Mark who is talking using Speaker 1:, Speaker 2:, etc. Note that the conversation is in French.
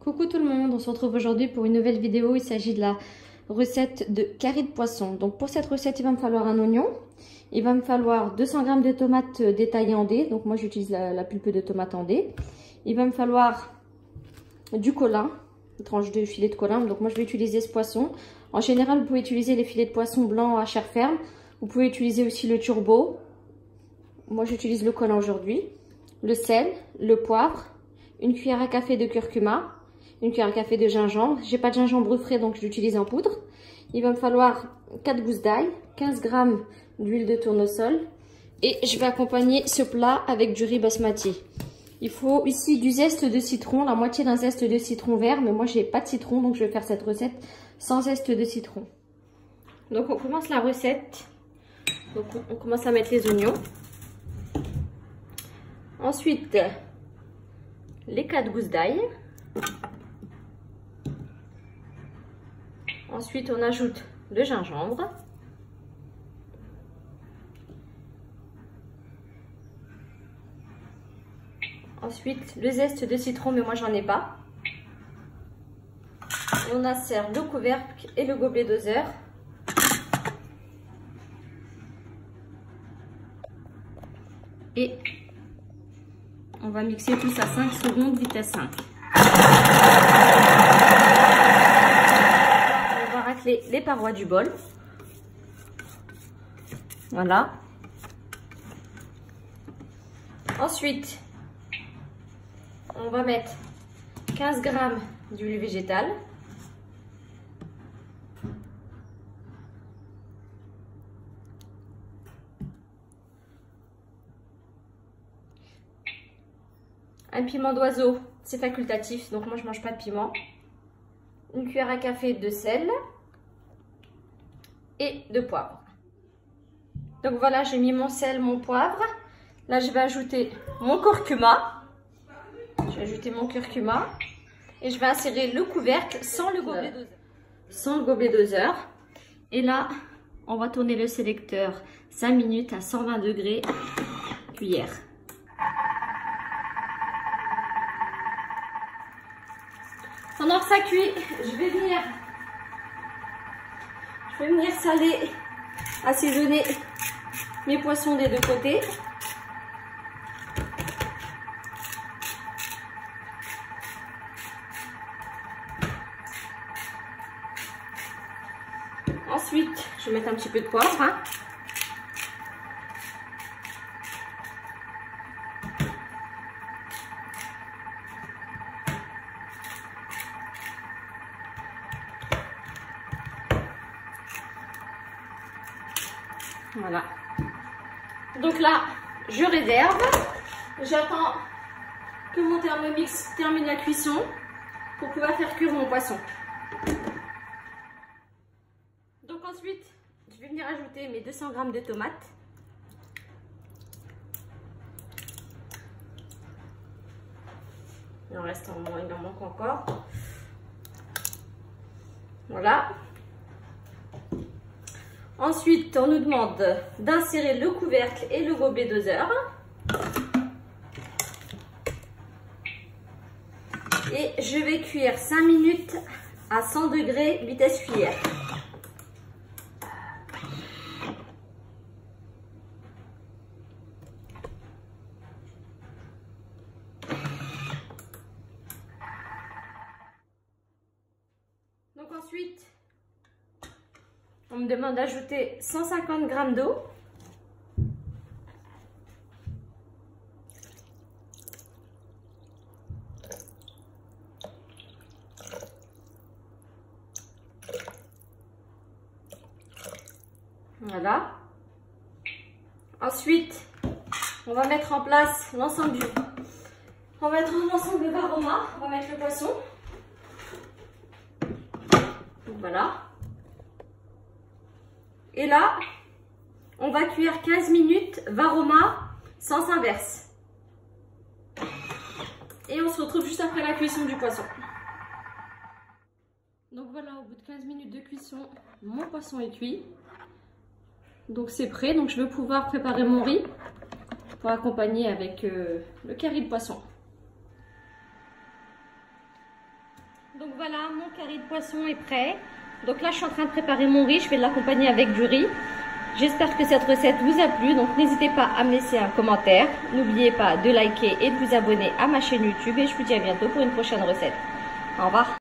Speaker 1: Coucou tout le monde, on se retrouve aujourd'hui pour une nouvelle vidéo. Il s'agit de la recette de curry de poisson. Donc pour cette recette, il va me falloir un oignon. Il va me falloir 200 g de tomates détaillées en dés. Donc moi j'utilise la pulpe de tomate en dés. Il va me falloir du colin, une tranche de filet de colin. Donc moi je vais utiliser ce poisson. En général, vous pouvez utiliser les filets de poisson blancs à chair ferme. Vous pouvez utiliser aussi le turbo. Moi j'utilise le colin aujourd'hui. Le sel, le poivre, une cuillère à café de curcuma, une cuillère à café de gingembre. J'ai pas de gingembre frais donc je l'utilise en poudre. Il va me falloir 4 gousses d'ail, 15 g d'huile de tournesol et je vais accompagner ce plat avec du riz basmati. Il faut ici du zeste de citron, la moitié d'un zeste de citron vert, mais moi j'ai pas de citron donc je vais faire cette recette sans zeste de citron. Donc on commence la recette. Donc on commence à mettre les oignons. Ensuite, les 4 gousses d'ail. Ensuite, on ajoute le gingembre. Ensuite, le zeste de citron, mais moi j'en ai pas. Et on insère le couvercle et le gobelet doseur. Et on va mixer tout ça 5 secondes, vitesse 5. On va racler les parois du bol. Voilà. Ensuite, on va mettre 15 g d'huile végétale. Un piment d'oiseau, c'est facultatif, donc moi je mange pas de piment. Une cuillère à café de sel et de poivre. Donc voilà, j'ai mis mon sel, mon poivre. Là, je vais ajouter mon curcuma. Je vais ajouter mon curcuma et je vais insérer le couvercle sans le gobelet doseur. Sans le gobelet doseur. Et là, on va tourner le sélecteur 5 minutes à 120 degrés cuillère. Pendant que ça cuit, je vais venir saler, assaisonner mes poissons des deux côtés. Ensuite, je vais mettre un petit peu de poivre. Voilà. Donc là, je réserve. J'attends que mon Thermomix termine la cuisson pour pouvoir faire cuire mon poisson. Donc ensuite, je vais venir ajouter mes 200 g de tomates. Il en reste il en manque encore. Voilà. Ensuite, on nous demande d'insérer le couvercle et le gobelet doseur. Et je vais cuire 5 minutes à 100 degrés vitesse cuillère. Donc ensuite, on me demande d'ajouter 150 g d'eau. Voilà. Ensuite, on va mettre en place l'ensemble de varoma. On va mettre le poisson. Voilà. Et là, on va cuire 15 minutes varoma sans inverse. Et on se retrouve juste après la cuisson du poisson. Donc voilà, au bout de 15 minutes de cuisson, mon poisson est cuit. Donc c'est prêt, donc je vais pouvoir préparer mon riz pour accompagner avec le curry de poisson. Donc voilà, mon curry de poisson est prêt. Donc là, je suis en train de préparer mon riz. Je vais l'accompagner avec du riz. J'espère que cette recette vous a plu. Donc n'hésitez pas à me laisser un commentaire. N'oubliez pas de liker et de vous abonner à ma chaîne YouTube. Et je vous dis à bientôt pour une prochaine recette. Au revoir.